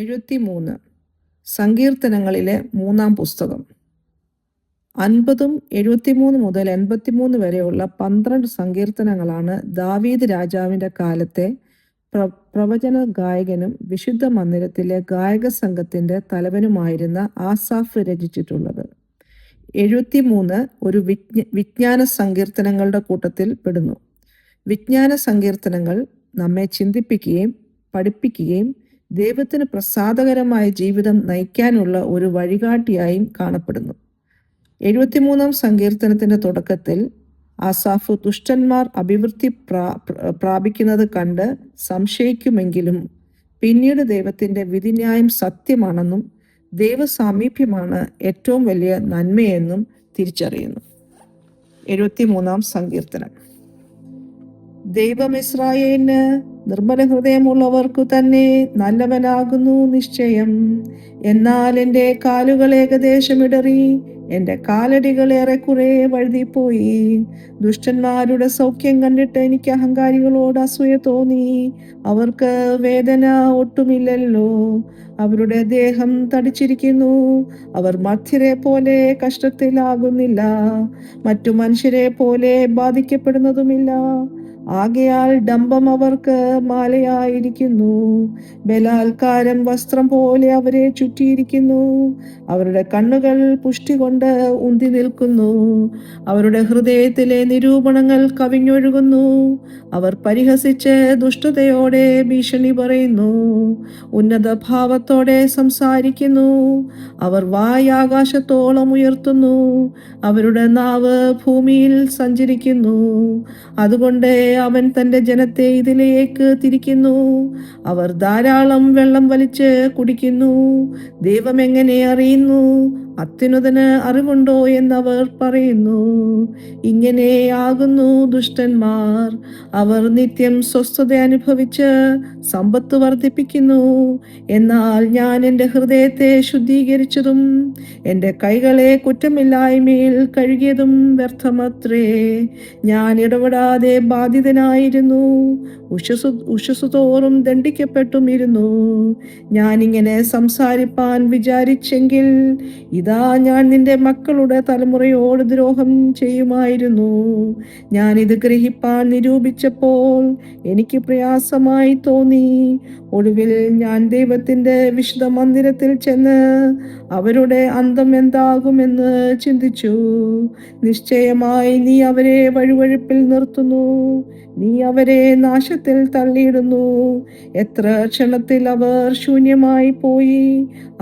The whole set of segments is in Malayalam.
73 സങ്കീർത്തനങ്ങളിലെ മൂന്നാം പുസ്തകം. 50 73 മുതൽ 83 വരെയുള്ള 12 സങ്കീർത്തനങ്ങളാണ് ദാവീദ് രാജാവിൻ്റെ കാലത്തെ പ്രവചന ഗായകനും വിശുദ്ധ മന്ദിരത്തിലെ ഗായക സംഘത്തിൻ്റെ തലവനുമായിരുന്ന ആസാഫ് രചിച്ചിട്ടുള്ളത്. 73 ഒരു വിജ്ഞാന സങ്കീർത്തനങ്ങളുടെ കൂട്ടത്തിൽ പെടുന്നു. വിജ്ഞാന സങ്കീർത്തനങ്ങൾ നമ്മെ ചിന്തിപ്പിക്കുകയും പഠിപ്പിക്കുകയും ദൈവത്തിന് പ്രസാദകരമായ ജീവിതം നയിക്കാനുള്ള ഒരു വഴികാട്ടിയായും കാണപ്പെടുന്നു. 73 സങ്കീർത്തനത്തിൻ്റെ തുടക്കത്തിൽ ആസാഫ് ദുഷ്ടന്മാർ അഭിവൃദ്ധി പ്രാപിക്കുന്നത് കണ്ട് സംശയിക്കുമെങ്കിലും പിന്നീട് ദൈവത്തിൻ്റെ വിധിന്യായം സത്യമാണെന്നും ദൈവസാമീപ്യമാണ് ഏറ്റവും വലിയ നന്മയെന്നും തിരിച്ചറിയുന്നു. 73 സങ്കീർത്തനം. ദൈവം ഇസ്രായേലിന് നിർമ്മല ഹൃദയമുള്ളവർക്കു തന്നെ നല്ലവനാകുന്നു നിശ്ചയം. എന്നാൽ എൻ്റെ കാലുകൾ ഏകദേശം ഇടറി, എൻ്റെ കാലടികൾ ഏറെക്കുറെ വഴുതിപ്പോയി. ദുഷ്ടന്മാരുടെ സൗഖ്യം കണ്ടിട്ട് എനിക്ക് അഹങ്കാരികളോട് അസൂയ തോന്നി. അവർക്ക് വേദന ഒട്ടുമില്ലല്ലോ. അവരുടെ ദേഹം തടിച്ചിരിക്കുന്നു. അവർ മർത്യരെ പോലെ കഷ്ടത്തിലാകുന്നില്ല, മറ്റു മനുഷ്യരെ പോലെ ബാധിക്കപ്പെടുന്നതുമില്ല. ആകയാൽ ഡംഭം അവർക്ക് മാലയായിരിക്കുന്നു, ബലാത്കാരം വസ്ത്രം പോലെ അവരെ ചുറ്റിയിരിക്കുന്നു. അവരുടെ കണ്ണുകൾ പുഷ്ടി കൊണ്ട് ഉന്തി നിൽക്കുന്നു, അവരുടെ ഹൃദയത്തിലെ നിരൂപണങ്ങൾ കവിഞ്ഞൊഴുകുന്നു. അവർ പരിഹസിച്ച് ദുഷ്ടതയോടെ ഭീഷണി പറയുന്നു, ഉന്നത ഭാവത്തോടെ സംസാരിക്കുന്നു. അവർ വായ് ആകാശത്തോളം ഉയർത്തുന്നു, അവരുടെ നാവ് ഭൂമിയിൽ സഞ്ചരിക്കുന്നു. അതുകൊണ്ട് അവൻ തൻ്റെ ജനത്തെ ഇതിലേക്ക് തിരിക്കുന്നു. അവർ ധാരാളം വെള്ളം വലിച്ച് കുടിക്കുന്നു. ദൈവം എങ്ങനെ അറിയുന്നു? അത്യുന്നതന് അറിവുണ്ടോ എന്നവർ പറയുന്നു. ഇങ്ങനെയാകുന്നു ദുഷ്ടന്മാർ. അവർ നിത്യം സ്വസ്ഥത അനുഭവിച്ച് സമ്പത്ത് വർദ്ധിപ്പിക്കുന്നു. എന്നാൽ ഞാൻ എൻ്റെ ഹൃദയത്തെ ശുദ്ധീകരിച്ചതും എൻ്റെ കൈകളെ കുറ്റമില്ലായ്മയിൽ കഴുകിയതും വ്യർത്ഥമത്രേ. ഞാൻ ഇടപെടാതെ ബാധിതനായിരുന്നു, ഉഷസ്സു തോറും ദണ്ഡിക്കപ്പെട്ടും ഇരുന്നു. ഞാനിങ്ങനെ സംസാരിപ്പാൻ വിചാരിച്ചെങ്കിൽ ഇതാ ഞാൻ നിന്റെ മക്കളുടെ തലമുറയോട് ദ്രോഹം ചെയ്യുമായിരുന്നു. ഞാനിത് ഗ്രഹിപ്പാൻ നിരൂപിച്ചപ്പോൾ എനിക്ക് പ്രയാസമായി തോന്നി. ഒടുവിൽ ഞാൻ ദൈവത്തിൻ്റെ വിശുദ്ധ മന്ദിരത്തിൽ ചെന്ന് അവരുടെ അന്തം എന്താകുമെന്ന് ചിന്തിച്ചു. നിശ്ചയമായി നീ അവരെ വഴുവഴുപ്പിൽ നിർത്തുന്നു, നീ അവരെ നാശത്തിൽ തള്ളിയിടുന്നു. എത്ര ക്ഷണത്തിൽ അവർ ശൂന്യമായി പോയി,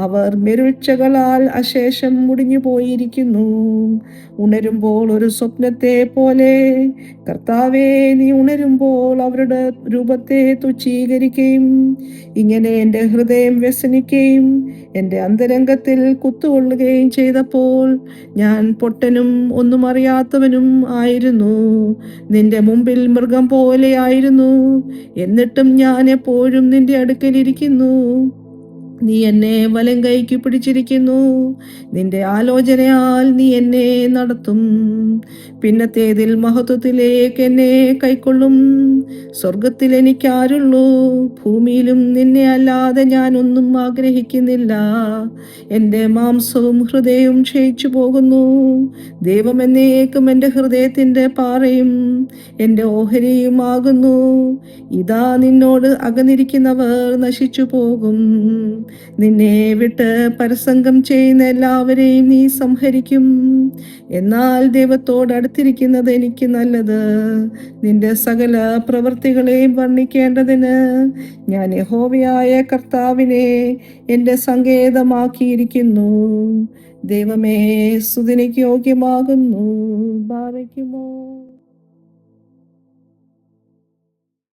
അവർ മെരുൾച്ചകളാൽ അശേഷം മുടിഞ്ഞു പോയിരിക്കുന്നു. ഉണരുമ്പോൾ ഒരു സ്വപ്നത്തെ പോലെ, കർത്താവേ, നീ ഉണരുമ്പോൾ അവരുടെ രൂപത്തെ തുച്ഛീകരിക്കുകയും ഇങ്ങനെ എൻ്റെ ഹൃദയം വ്യസനിക്കുകയും എൻ്റെ അന്തരംഗത്തിൽ കുത്തുകൊള്ളുകയും ചെയ്തപ്പോൾ ഞാൻ പൊട്ടനും ഒന്നും അറിയാത്തവനും ആയിരുന്നു. നിന്റെ മുമ്പിൽ മൃഗം പോലെയായിരുന്നു. എന്നിട്ടും ഞാൻ എപ്പോഴും നിന്റെ അടുക്കലിരിക്കുന്നു. നീ എന്നെ വലം കൈക്ക് പിടിച്ചിരിക്കുന്നു. നിന്റെ ആലോചനയാൽ നീ എന്നെ നടത്തും. പിന്നത്തേതിൽ മഹത്വത്തിലേക്ക് എന്നെ കൈക്കൊള്ളും. സ്വർഗത്തിൽ എനിക്കാരുള്ളൂ, ഭൂമിയിലും നിന്നെ അല്ലാതെ ഞാൻ ഒന്നും ആഗ്രഹിക്കുന്നില്ല. എൻ്റെ മാംസവും ഹൃദയവും ക്ഷയിച്ചു പോകുന്നു. ദൈവം എന്നേക്കും എൻ്റെ ഹൃദയത്തിൻ്റെ പാറയും എൻ്റെ ഓഹരിയുമാകുന്നു. ഇതാ നിന്നോട് അകന്നിരിക്കുന്നവർ നശിച്ചു പോകും. നിന്നെ വിട്ട് പരസംഗം ചെയ്യുന്ന എല്ലാവരെയും നീ സംഹരിക്കും. എന്നാൽ ദൈവത്തോട് അടുത്തിരിക്കുന്നത് എനിക്ക് നല്ലത്. നിന്റെ സകല പ്രവൃത്തികളെയും വർണ്ണിക്കേണ്ടതിന് ഞാൻ യഹോവയായ കർത്താവിനെ എൻ്റെ സങ്കേതമാക്കിയിരിക്കുന്നു. ദൈവമേ, സ്തുതിക്ക് യോഗ്യമാകുന്നു. ഭാവിക്കുമോ